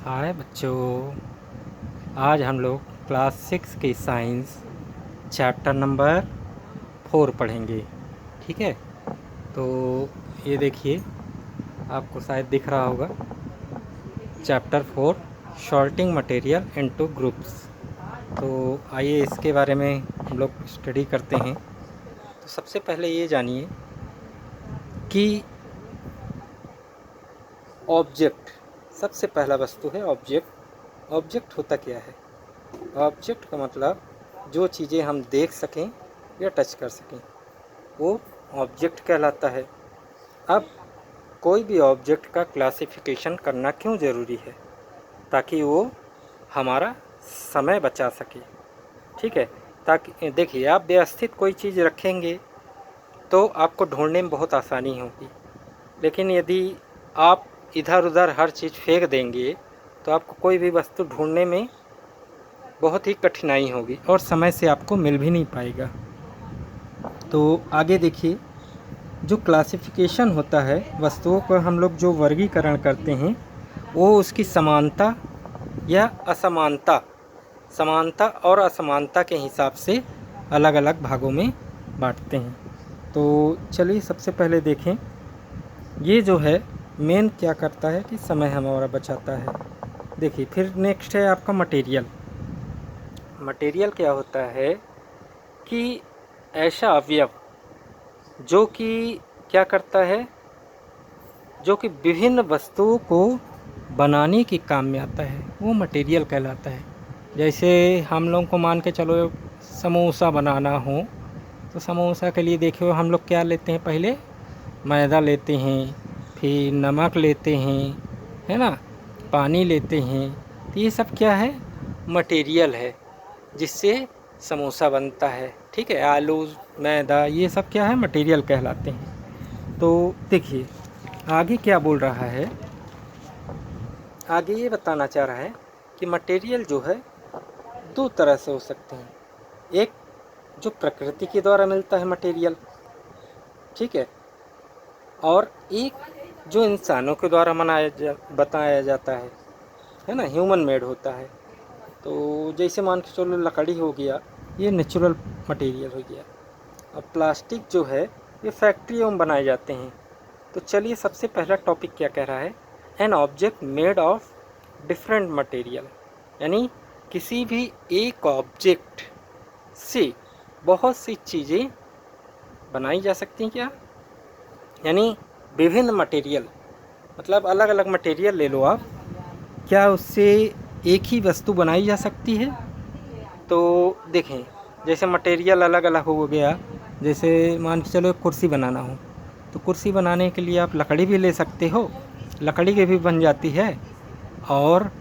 हाय बच्चों, आज हम लोग क्लास 6 की साइंस चैप्टर नंबर 4 पढ़ेंगे। ठीक है, तो ये देखिए, आपको शायद दिख रहा होगा chapter 4 sorting material into groups. तो आइए इसके बारे में हम लोग स्टडी करते हैं। तो सबसे पहले ये जानिए कि ऑब्जेक्ट सबसे पहला वस्तु है ऑब्जेक्ट। ऑब्जेक्ट होता क्या है? ऑब्जेक्ट का मतलब जो चीज़ें हम देख सकें या टच कर सकें वो ऑब्जेक्ट कहलाता है। अब कोई भी ऑब्जेक्ट का क्लासिफिकेशन करना क्यों ज़रूरी है? ताकि वो हमारा समय बचा सके। ठीक है, ताकि देखिए, आप व्यवस्थित कोई चीज़ रखेंगे तो आपको ढूंढने में बहुत आसानी होगी, लेकिन यदि आप इधर उधर हर चीज़ फेंक देंगे तो आपको कोई भी वस्तु ढूंढने में बहुत ही कठिनाई होगी और समय से आपको मिल भी नहीं पाएगा। तो आगे देखिए, जो क्लासिफिकेशन होता है वस्तुओं का, हम लोग जो वर्गीकरण करते हैं वो उसकी समानता या असमानता, समानता और असमानता के हिसाब से अलग अलग भागों में बांटते हैं। तो चलिए सबसे पहले देखें, ये जो है मेन क्या करता है कि समय हमारा बचाता है। देखिए, फिर नेक्स्ट है आपका मटेरियल। मटेरियल क्या होता है कि ऐसा अवयव जो कि क्या करता है, जो कि विभिन्न वस्तुओं को बनाने के काम में आता है, वो मटेरियल कहलाता है। जैसे हम लोग को मान के चलो समोसा बनाना हो, तो समोसा के लिए देखो हम लोग क्या लेते हैं, पहले मैदा लेते हैं, फिर नमक लेते हैं, है ना, पानी लेते हैं। तो ये सब क्या है? मटेरियल है जिससे समोसा बनता है। ठीक है, आलू, मैदा, ये सब क्या है? मटेरियल कहलाते हैं। तो देखिए आगे क्या बोल रहा है, आगे ये बताना चाह रहा है कि मटेरियल जो है दो तरह से हो सकते हैं। एक जो प्रकृति के द्वारा मिलता है मटेरियल, ठीक है, और एक जो इंसानों के द्वारा बताया जाता है ना, ह्यूमन मेड होता है। तो जैसे मान के चलो लकड़ी हो गया, ये नेचुरल मटेरियल हो गया। अब प्लास्टिक जो है ये फैक्ट्रियों में बनाए जाते हैं। तो चलिए सबसे पहला टॉपिक क्या कह रहा है, an object made of different material, यानी किसी भी एक ऑब्जेक्ट से बहुत सी चीज़ें बनाई जा सकती हैं। क्या यानी विभिन्न मटेरियल, मतलब अलग अलग मटेरियल ले लो आप, क्या उससे एक ही वस्तु बनाई जा सकती है? तो देखें, जैसे मटेरियल अलग अलग हो गया, जैसे मान के चलो कुर्सी बनाना हो, तो कुर्सी बनाने के लिए आप लकड़ी भी ले सकते हो, लकड़ी की भी बन जाती है, और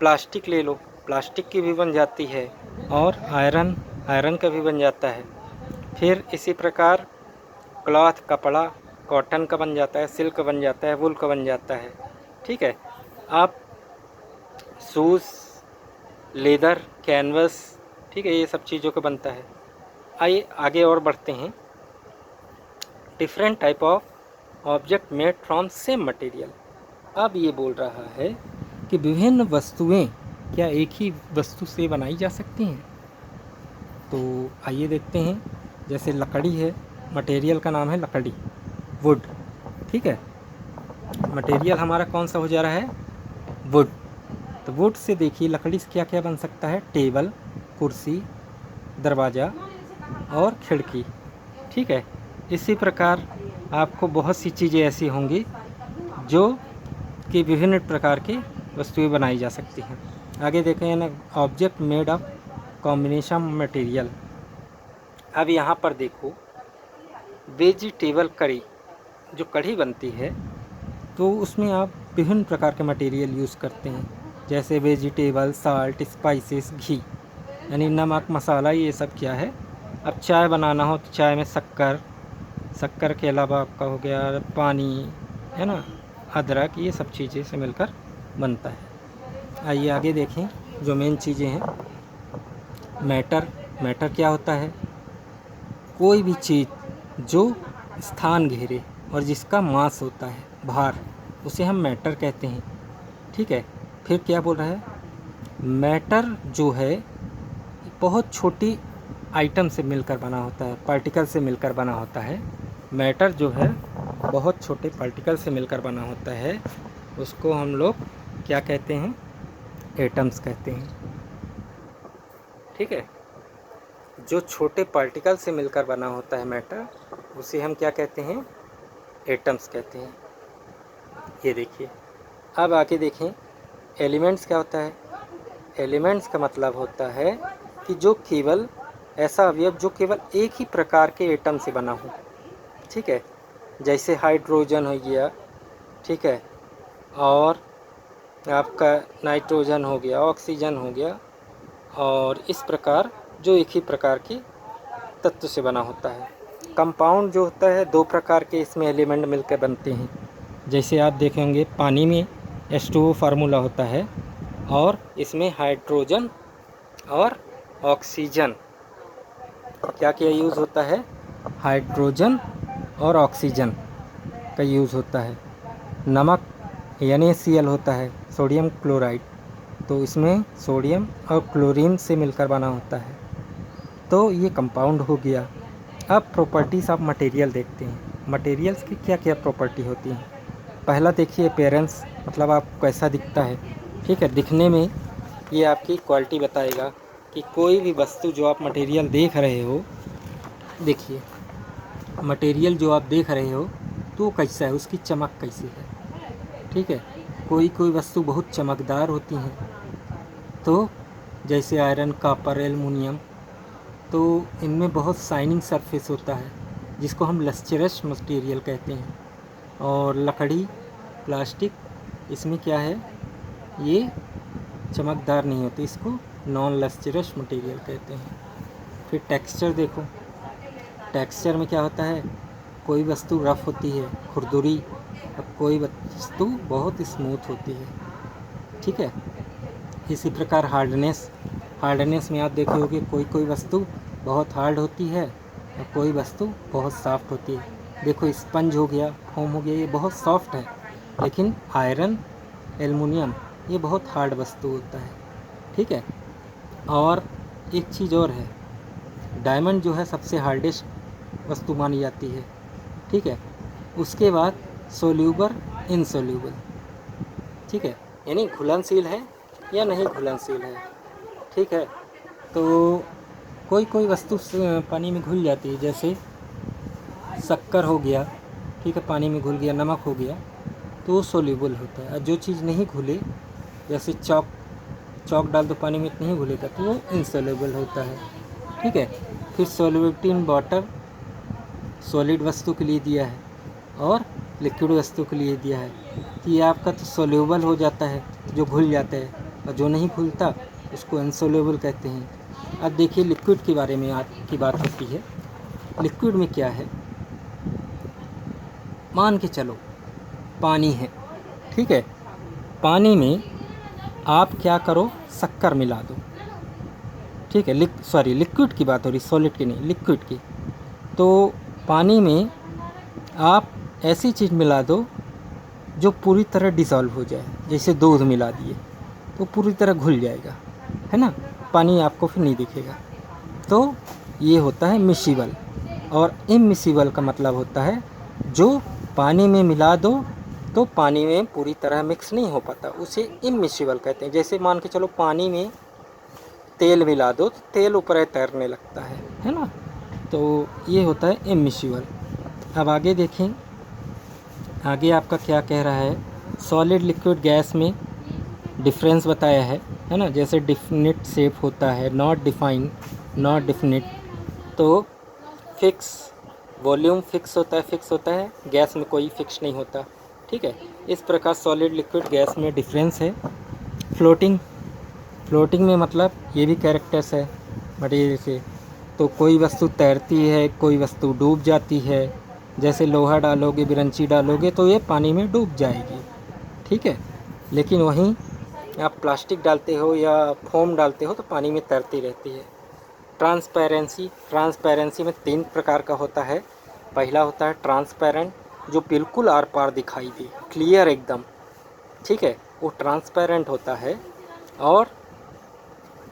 प्लास्टिक ले लो, प्लास्टिक की भी बन जाती है, और आयरन का भी बन जाता है। फिर इसी प्रकार क्लॉथ, कपड़ा कॉटन का बन जाता है, सिल्क बन जाता है, वूल का बन जाता है। ठीक है, आप शूज़, लेदर, कैनवस, ठीक है, ये सब चीज़ों का बनता है। आइए आगे और बढ़ते हैं। Different type of object made from same material. अब ये बोल रहा है कि विभिन्न वस्तुएं क्या एक ही वस्तु से बनाई जा सकती हैं? तो आइए देखते हैं। जैसे लकड़ी है, मटेरियल का नाम है लकड़ी, वुड। ठीक है, मटेरियल हमारा कौन सा हो जा रहा है? वुड। तो वुड से देखिए लकड़ी से क्या क्या बन सकता है? टेबल, कुर्सी, दरवाज़ा और खिड़की। ठीक है, इसी प्रकार आपको बहुत सी चीज़ें ऐसी होंगी जो कि विभिन्न प्रकार की वस्तुएं बनाई जा सकती हैं। आगे देखें ना, object made of combination material. अब यहाँ पर देखो, वेजिटेबल करी, जो कढ़ी बनती है तो उसमें आप विभिन्न प्रकार के मटेरियल यूज़ करते हैं, जैसे वेजिटेबल, साल्ट, स्पाइसेस, घी, यानी नमक, मसाला, ये सब क्या है। अब चाय बनाना हो तो चाय में शक्कर, शक्कर के अलावा आपका हो गया पानी, है ना, अदरक, ये सब चीज़ें से मिलकर बनता है। आइए आगे देखें जो मेन चीज़ें हैं। मैटर, मैटर क्या होता है? कोई भी चीज़ जो स्थान घेरे और जिसका मास होता है, भार, उसे हम मैटर कहते हैं। ठीक है, फिर क्या बोल रहा है, मैटर जो है बहुत छोटी आइटम से मिलकर बना होता है, पार्टिकल से मिलकर बना होता है। मैटर जो है बहुत छोटे पार्टिकल से मिलकर बना होता है, उसको हम लोग क्या कहते हैं, एटम्स कहते हैं। ठीक है, जो छोटे पार्टिकल से मिलकर बना होता है मैटर, उसे हम क्या कहते हैं, एटम्स कहते हैं। ये देखिए, अब आगे देखें एलिमेंट्स क्या होता है। एलिमेंट्स का मतलब होता है कि जो केवल ऐसा अवयव जो केवल एक ही प्रकार के एटम से बना हो। ठीक है, जैसे हाइड्रोजन हो गया, ठीक है, और आपका नाइट्रोजन हो गया, ऑक्सीजन हो गया, और इस प्रकार जो एक ही प्रकार के तत्व से बना होता है। कंपाउंड जो होता है दो प्रकार के इसमें एलिमेंट मिलकर बनते हैं। जैसे आप देखेंगे पानी में H2O फार्मूला होता है, और इसमें हाइड्रोजन और ऑक्सीजन क्या क्या यूज़ होता है, हाइड्रोजन और ऑक्सीजन का यूज़ होता है। नमक NaCl होता है, सोडियम क्लोराइड, तो इसमें सोडियम और क्लोरीन से मिलकर बना होता है। तो ये कंपाउंड हो गया। अब प्रॉपर्टीज़ ऑफ मटेरियल देखते हैं, मटेरियल्स की क्या क्या प्रॉपर्टी होती हैं। पहला देखिए अपीयरेंस, मतलब आप कैसा दिखता है। ठीक है, दिखने में ये आपकी क्वालिटी बताएगा कि कोई भी वस्तु जो आप मटेरियल देख रहे हो, देखिए मटेरियल जो आप देख रहे हो तो वो कैसा है, उसकी चमक कैसी है। ठीक है, कोई कोई वस्तु बहुत चमकदार होती हैं, तो जैसे आयरन, कॉपर, एल्युमिनियम, तो इनमें बहुत शाइनिंग सरफेस होता है जिसको हम लस्चरस मटेरियल कहते हैं। और लकड़ी, प्लास्टिक, इसमें क्या है, ये चमकदार नहीं होती, इसको नॉन लस्चरस मटेरियल कहते हैं। फिर टेक्सचर देखो, टेक्सचर में क्या होता है, कोई वस्तु रफ़ होती है, खुरदुरी, और कोई वस्तु बहुत स्मूथ होती है। ठीक है, इसी प्रकार हार्डनेस, हार्डनेस में आप देखे होगे कोई कोई वस्तु बहुत हार्ड होती है और कोई वस्तु बहुत सॉफ्ट होती है। देखो स्पंज हो गया, फोम हो गया, ये बहुत सॉफ्ट है, लेकिन आयरन, एल्युमिनियम ये बहुत हार्ड वस्तु होता है। ठीक है, और एक चीज़ और है, डायमंड जो है सबसे हार्डेस्ट वस्तु मानी जाती है। ठीक है, उसके बाद सोल्यूबल, इनसोल्यूबल। ठीक है, यानी घुलनशील है या नहीं घुलनशील है। ठीक है, तो कोई कोई वस्तु पानी में घुल जाती है, जैसे शक्कर हो गया, ठीक है, पानी में घुल गया, नमक हो गया, तो वो सोल्यूबल होता है। और जो चीज़ नहीं घुले, जैसे चौक डाल दो पानी में नहीं घुलेगा, तो वो इनसोल्यूबल होता है। ठीक है, फिर सोल्युबिलिटी इन वाटर, सॉलिड वस्तु के लिए दिया है और लिक्विड वस्तु के लिए दिया है कि ये आपका तो सोल्यूबल हो जाता है, जो घुल जाता है, और जो नहीं घुलता उसको इनसोल्यूबल कहते हैं। अब देखिए लिक्विड के बारे में आपकी बात होती है। लिक्विड में क्या है, मान के चलो पानी है, ठीक है, पानी में आप क्या करो, शक्कर मिला दो। ठीक है, लिक्विड की बात हो रही, सॉलिड की नहीं, लिक्विड की। तो पानी में आप ऐसी चीज़ मिला दो जो पूरी तरह डिसॉल्व हो जाए, जैसे दूध मिला दिए तो पूरी तरह घुल जाएगा, है ना, पानी आपको फिर नहीं दिखेगा। तो ये होता है मिसिबल। और इमिसिबल का मतलब होता है जो पानी में मिला दो तो पानी में पूरी तरह मिक्स नहीं हो पाता, उसे इमिसिबल कहते हैं। जैसे मान के चलो पानी में तेल मिला दो तो तेल ऊपर तैरने लगता है ना, तो ये होता है इमिसिबल। अब आगे देखें, आगे आपका क्या कह रहा है, सॉलिड लिक्विड गैस में डिफरेंस बताया है ना, जैसे डिफिनिट शेप होता है, नॉट डिफाइन, नॉट डिफिनिट, तो फिक्स, वॉल्यूम फिक्स होता है, गैस में कोई फिक्स नहीं होता। ठीक है, इस प्रकार सॉलिड लिक्विड गैस में डिफरेंस है। फ्लोटिंग में मतलब ये भी कैरेक्टर्स है मटेरियल के, तो कोई वस्तु तैरती है, कोई वस्तु डूब जाती है। जैसे लोहा डालोगे, बिरंची डालोगे तो ये पानी में डूब जाएगी। ठीक है, लेकिन वहीं आप प्लास्टिक डालते हो या फोम डालते हो तो पानी में तैरती रहती है। ट्रांसपेरेंसी में 3 प्रकार का होता है। पहला होता है ट्रांसपेरेंट, जो बिल्कुल आर पार दिखाई दे, क्लियर एकदम। ठीक है, वो ट्रांसपेरेंट होता है और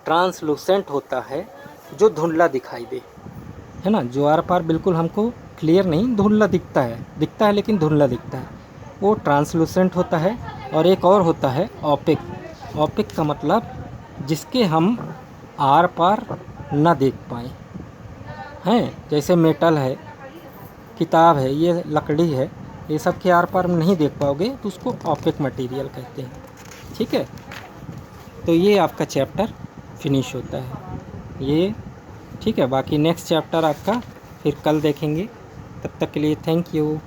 ट्रांसलूसेंट होता है, जो धुंधला दिखाई दे, है ना। जो आर पार बिल्कुल हमको क्लियर नहीं, धुंधला दिखता है लेकिन धुंधला दिखता है, वो ट्रांसलूसेंट होता है। और एक और होता है ऑपिक। ऑपिक का मतलब जिसके हम आर पार ना देख पाएँ, हैं। जैसे मेटल है, किताब है, ये लकड़ी है, ये सब के आर पार नहीं देख पाओगे तो उसको ऑपिक मटेरियल कहते हैं। ठीक है, तो ये आपका चैप्टर फिनिश होता है ये। ठीक है, बाकी नेक्स्ट चैप्टर आपका फिर कल देखेंगे। तब तक के लिए थैंक यू।